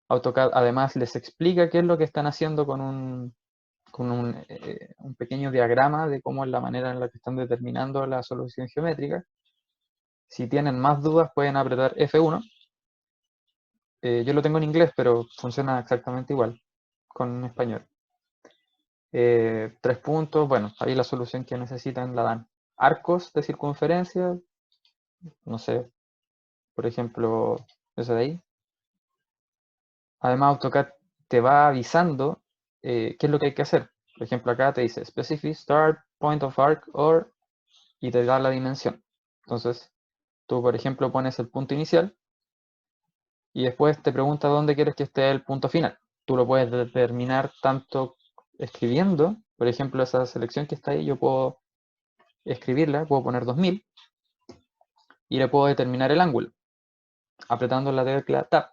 AutoCAD además les explica qué es lo que están haciendo con un pequeño diagrama de cómo es la manera en la que están determinando la solución geométrica. Si tienen más dudas pueden apretar F1. Yo lo tengo en inglés, pero funciona exactamente igual con español. 3 puntos, bueno, ahí la solución que necesitan la dan. Arcos de circunferencia, no sé, por ejemplo, ese de ahí. Además, AutoCAD te va avisando qué es lo que hay que hacer. Por ejemplo, acá te dice Specific Start, Point of Arc, or, y te da la dimensión. Entonces, tú, por ejemplo, pones el punto inicial y después te pregunta dónde quieres que esté el punto final. Tú lo puedes determinar tanto escribiendo, por ejemplo, esa selección que está ahí, yo puedo escribirla, puedo poner 2000 y le puedo determinar el ángulo, apretando la tecla Tab.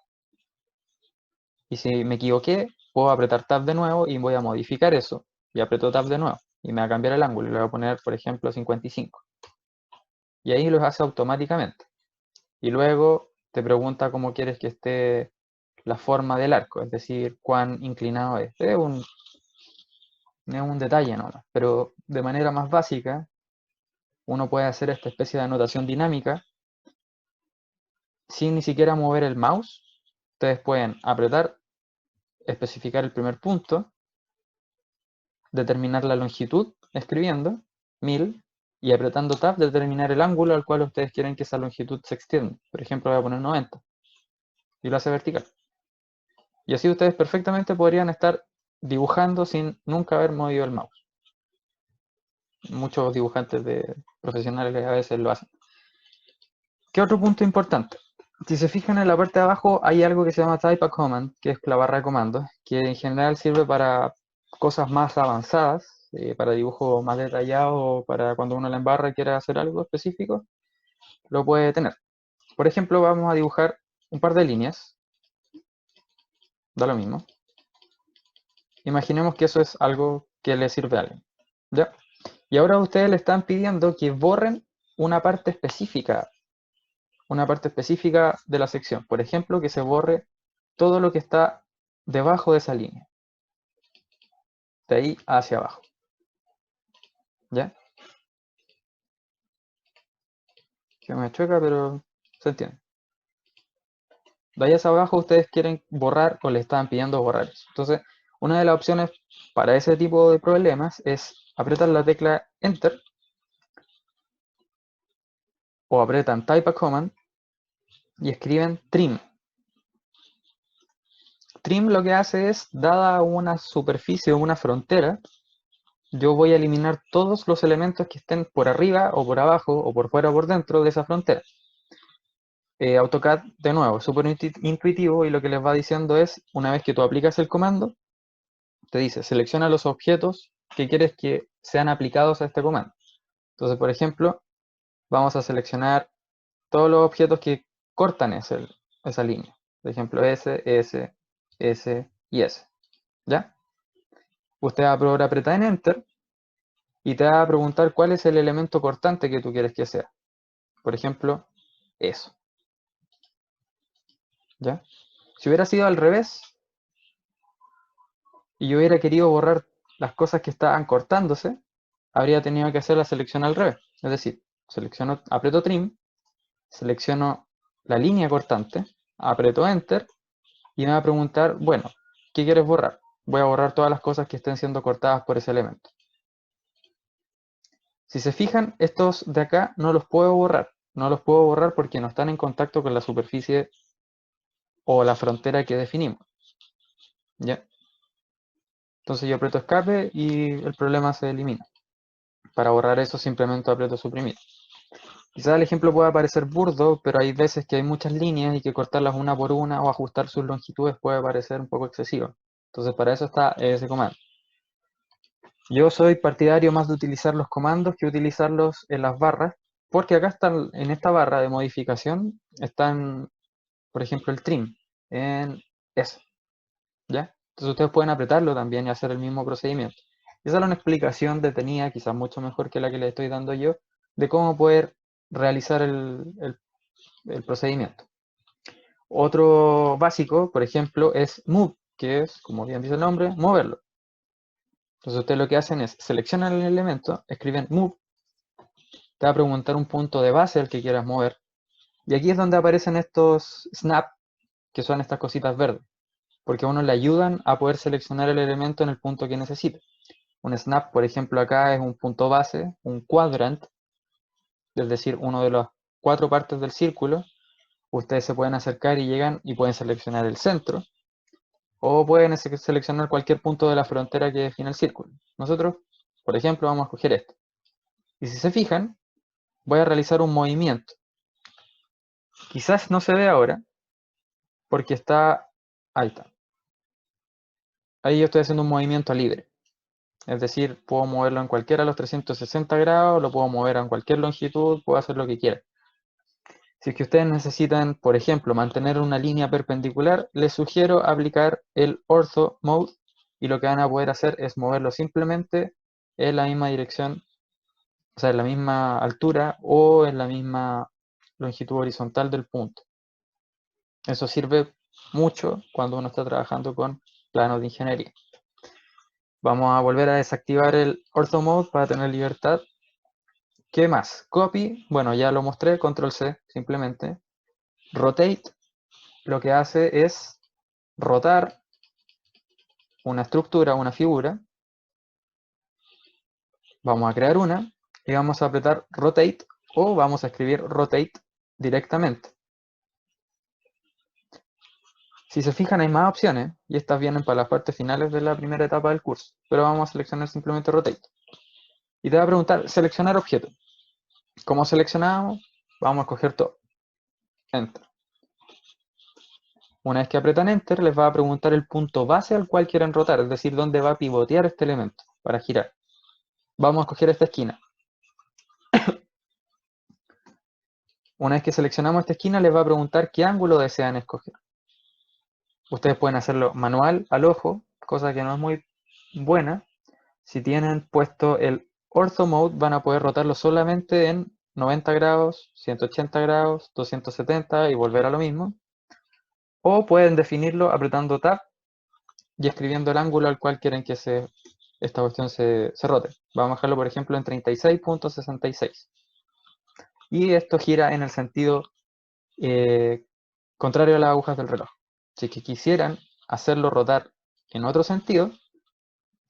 Y si me equivoqué, puedo apretar Tab de nuevo y voy a modificar eso. Y aprieto Tab de nuevo y me va a cambiar el ángulo y le voy a poner, por ejemplo, 55. Y ahí lo hace automáticamente. Y luego te pregunta cómo quieres que esté la forma del arco, es decir, cuán inclinado es. Es un detalle nomás, pero de manera más básica uno puede hacer esta especie de anotación dinámica sin ni siquiera mover el mouse. Ustedes pueden apretar, especificar el primer punto, determinar la longitud escribiendo 1000 y apretando Tab determinar el ángulo al cual ustedes quieren que esa longitud se extienda. Por ejemplo, voy a poner 90 y lo hace vertical. Y así ustedes perfectamente podrían estar dibujando sin nunca haber movido el mouse. Muchos dibujantes profesionales a veces lo hacen. ¿Qué otro punto importante? Si se fijan en la parte de abajo hay algo que se llama Type a Command, que es la barra de comandos, que en general sirve para cosas más avanzadas, para dibujo más detallado o para cuando uno la embarra y quiere hacer algo específico, lo puede tener. Por ejemplo, vamos a dibujar un par de líneas, da lo mismo. Imaginemos que eso es algo que le sirve a alguien, ¿ya? Y ahora ustedes le están pidiendo que borren una parte específica de la sección. Por ejemplo, que se borre todo lo que está debajo de esa línea, de ahí hacia abajo, ¿ya? Que me chueca, pero se entiende. De ahí hacia abajo ustedes quieren borrar o le están pidiendo borrar eso. Entonces, una de las opciones para ese tipo de problemas es apretar la tecla Enter o apretan Type a Command y escriben Trim. Trim lo que hace es, dada una superficie o una frontera, yo voy a eliminar todos los elementos que estén por arriba o por abajo o por fuera o por dentro de esa frontera. AutoCAD, de nuevo, súper intuitivo y lo que les va diciendo es, una vez que tú aplicas el comando, te dice, selecciona los objetos que quieres que sean aplicados a este comando. Entonces, por ejemplo, vamos a seleccionar todos los objetos que cortan esa línea. Por ejemplo, S, S, S y S. ¿Ya? Usted va a probar a apretar en Enter y te va a preguntar cuál es el elemento cortante que tú quieres que sea. Por ejemplo, eso. ¿Ya? Si hubiera sido al revés y yo hubiera querido borrar las cosas que estaban cortándose, habría tenido que hacer la selección al revés. Es decir, aprieto Trim, selecciono la línea cortante, aprieto Enter y me va a preguntar, bueno, ¿qué quieres borrar? Voy a borrar todas las cosas que estén siendo cortadas por ese elemento. Si se fijan, estos de acá no los puedo borrar. No los puedo borrar porque no están en contacto con la superficie o la frontera que definimos. ¿Ya? Entonces yo aprieto escape y el problema se elimina. Para borrar eso simplemente aprieto suprimir. Quizás el ejemplo pueda parecer burdo, pero hay veces que hay muchas líneas y que cortarlas una por una o ajustar sus longitudes puede parecer un poco excesivo. Entonces para eso está ese comando. Yo soy partidario más de utilizar los comandos que utilizarlos en las barras, porque acá están, en esta barra de modificación, están, por ejemplo, el trim en S, ¿ya? Entonces ustedes pueden apretarlo también y hacer el mismo procedimiento. Esa es una explicación detenida, quizás mucho mejor que la que le estoy dando yo, de cómo poder realizar el procedimiento. Otro básico, por ejemplo, es move, que es, como bien dice el nombre, moverlo. Entonces ustedes lo que hacen es seleccionan el elemento, escriben move, te va a preguntar un punto de base al que quieras mover. Y aquí es donde aparecen estos snap, que son estas cositas verdes, porque a uno le ayudan a poder seleccionar el elemento en el punto que necesite. Un snap, por ejemplo, acá es un punto base, un quadrant, es decir, uno de las 4 partes del círculo. Ustedes se pueden acercar y llegan y pueden seleccionar el centro, o pueden seleccionar cualquier punto de la frontera que define el círculo. Nosotros, por ejemplo, vamos a escoger este. Y si se fijan, voy a realizar un movimiento. Quizás no se ve ahora, porque está... Ahí está. Ahí yo estoy haciendo un movimiento libre. Es decir, puedo moverlo en cualquiera de los 360 grados, lo puedo mover en cualquier longitud, puedo hacer lo que quiera. Si es que ustedes necesitan, por ejemplo, mantener una línea perpendicular, les sugiero aplicar el Ortho Mode y lo que van a poder hacer es moverlo simplemente en la misma dirección, o sea, en la misma altura o en la misma longitud horizontal del punto. Eso sirve mucho cuando uno está trabajando con planos de ingeniería. Vamos a volver a desactivar el Ortho Mode para tener libertad. ¿Qué más? Copy, bueno, ya lo mostré, Control C, simplemente. Rotate, lo que hace es rotar una estructura, una figura. Vamos a crear una y vamos a apretar Rotate o vamos a escribir Rotate directamente. Si se fijan hay más opciones y estas vienen para las partes finales de la primera etapa del curso, pero vamos a seleccionar simplemente Rotate. Y te va a preguntar seleccionar objeto. ¿Cómo seleccionamos? Vamos a escoger todo. Enter. Una vez que apretan Enter, les va a preguntar el punto base al cual quieren rotar, es decir, dónde va a pivotear este elemento para girar. Vamos a escoger esta esquina. Una vez que seleccionamos esta esquina, les va a preguntar qué ángulo desean escoger. Ustedes pueden hacerlo manual, al ojo, cosa que no es muy buena. Si tienen puesto el Ortho Mode, van a poder rotarlo solamente en 90 grados, 180 grados, 270 y volver a lo mismo. O pueden definirlo apretando Tab y escribiendo el ángulo al cual quieren que esta cuestión se rote. Vamos a dejarlo, por ejemplo, en 36.66. Y esto gira en el sentido contrario a las agujas del reloj. Si que quisieran hacerlo rotar en otro sentido,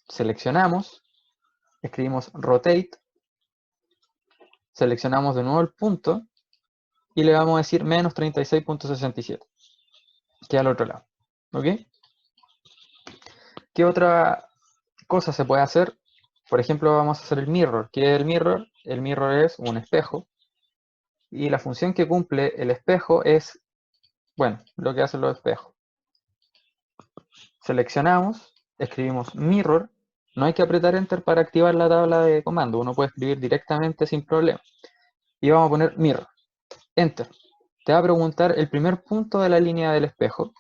seleccionamos, escribimos Rotate, seleccionamos de nuevo el punto y le vamos a decir menos 36.67, que al otro lado. ¿Ok? ¿Qué otra cosa se puede hacer? Por ejemplo, vamos a hacer el mirror. ¿Qué es el mirror? El mirror es un espejo. Y la función que cumple el espejo es, bueno, lo que hacen los espejos. Seleccionamos, escribimos mirror. No hay que apretar Enter para activar la tabla de comando. Uno puede escribir directamente sin problema. Y vamos a poner mirror. Enter. Te va a preguntar el primer punto de la línea del espejo.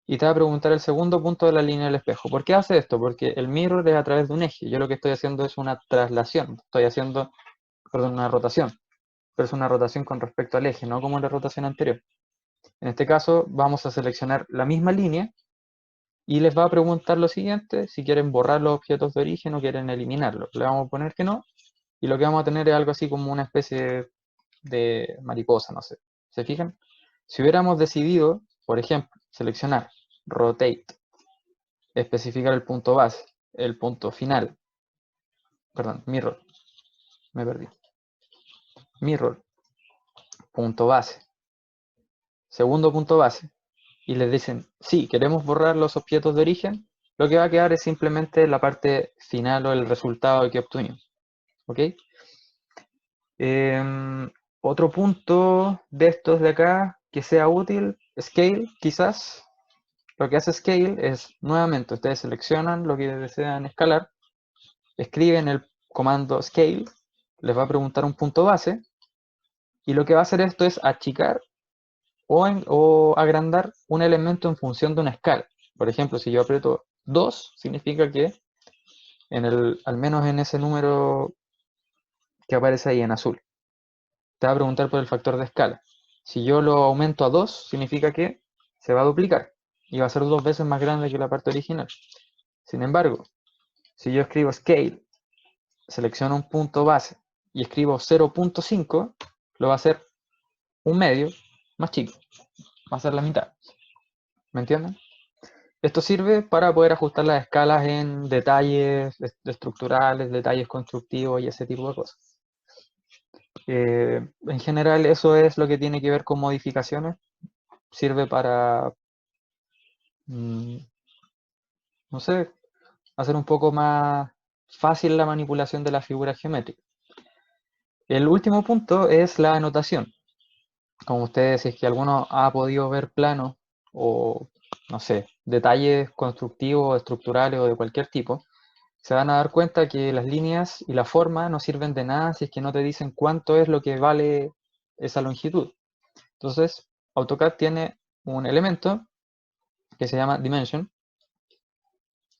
Y te va a preguntar el segundo punto de la línea del espejo. ¿Por qué hace esto? Porque el mirror es a través de un eje. Yo lo que estoy haciendo es una traslación. Estoy haciendo, perdón, una rotación. Pero es una rotación con respecto al eje, no como la rotación anterior. En este caso vamos a seleccionar la misma línea y les va a preguntar lo siguiente, si quieren borrar los objetos de origen o quieren eliminarlos. Le vamos a poner que no, y lo que vamos a tener es algo así como una especie de mariposa, no sé. ¿Se fijan? Si hubiéramos decidido, por ejemplo, seleccionar Rotate, especificar el punto base, el punto final, perdón, Mirror, me perdí. Mirror, punto base, segundo punto base, y les dicen, sí, queremos borrar los objetos de origen, lo que va a quedar es simplemente la parte final o el resultado que obtuvimos. ¿Ok? Otro punto de estos de acá que sea útil, Scale, quizás. Lo que hace Scale es, nuevamente, ustedes seleccionan lo que desean escalar, escriben el comando Scale, les va a preguntar un punto base, y lo que va a hacer esto es achicar o agrandar un elemento en función de una escala. Por ejemplo, si yo aprieto 2, significa que al menos en ese número que aparece ahí en azul, te va a preguntar por el factor de escala. Si yo lo aumento a 2, significa que se va a duplicar y va a ser 2 veces más grande que la parte original. Sin embargo, si yo escribo scale, selecciono un punto base y escribo 0.5, lo va a hacer un medio más chico, va a ser la mitad. ¿Me entienden? Esto sirve para poder ajustar las escalas en detalles estructurales, detalles constructivos y ese tipo de cosas. En general, eso es lo que tiene que ver con modificaciones. Sirve para, no sé, hacer un poco más fácil la manipulación de las figuras geométricas. El último punto es la anotación. Como ustedes, si es que alguno ha podido ver planos o, no sé, detalles constructivos, estructurales o de cualquier tipo, se van a dar cuenta que las líneas y la forma no sirven de nada si es que no te dicen cuánto es lo que vale esa longitud. Entonces, AutoCAD tiene un elemento que se llama Dimension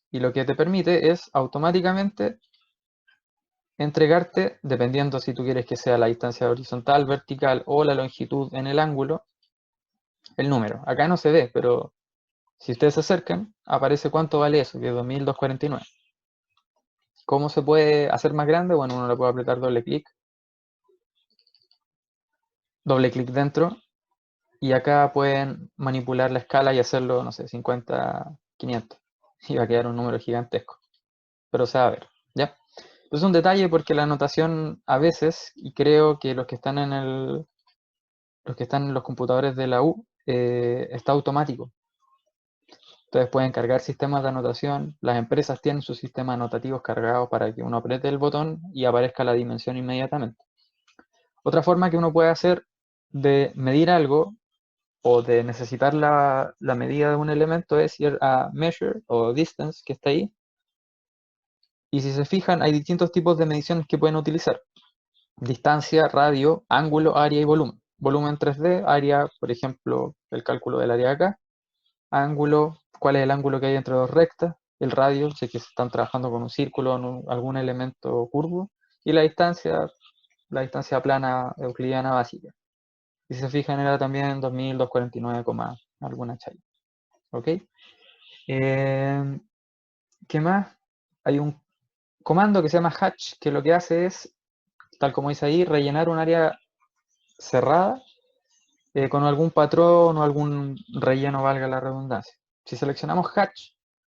y lo que te permite es automáticamente entregarte, dependiendo si tú quieres que sea la distancia horizontal, vertical o la longitud en el ángulo, el número. Acá no se ve, pero si ustedes se acercan, aparece cuánto vale eso, que es 2249. ¿Cómo se puede hacer más grande? Bueno, uno le puede apretar doble clic dentro, y acá pueden manipular la escala y hacerlo, no sé, 50, 500. Y va a quedar un número gigantesco. Pero se va a ver, ¿ya? Es un detalle porque la anotación a veces, y creo que los que están en los computadores de la U, está automático. Entonces pueden cargar sistemas de anotación. Las empresas tienen sus sistemas anotativos cargados para que uno apriete el botón y aparezca la dimensión inmediatamente. Otra forma que uno puede hacer de medir algo o de necesitar la medida de un elemento es ir a Measure o Distance, que está ahí. Y si se fijan, hay distintos tipos de mediciones que pueden utilizar. Distancia, radio, ángulo, área y volumen. Volumen 3D, área, por ejemplo, el cálculo del área acá. Ángulo, cuál es el ángulo que hay entre dos rectas. El radio, si es que se están trabajando con un círculo o algún elemento curvo. Y la distancia plana euclidiana básica. Y si se fijan, era también 2249, alguna chay. ¿Ok? ¿Qué más? Hay un comando que se llama hatch, que lo que hace es, tal como dice ahí, rellenar un área cerrada con algún patrón o algún relleno, valga la redundancia. Si seleccionamos hatch,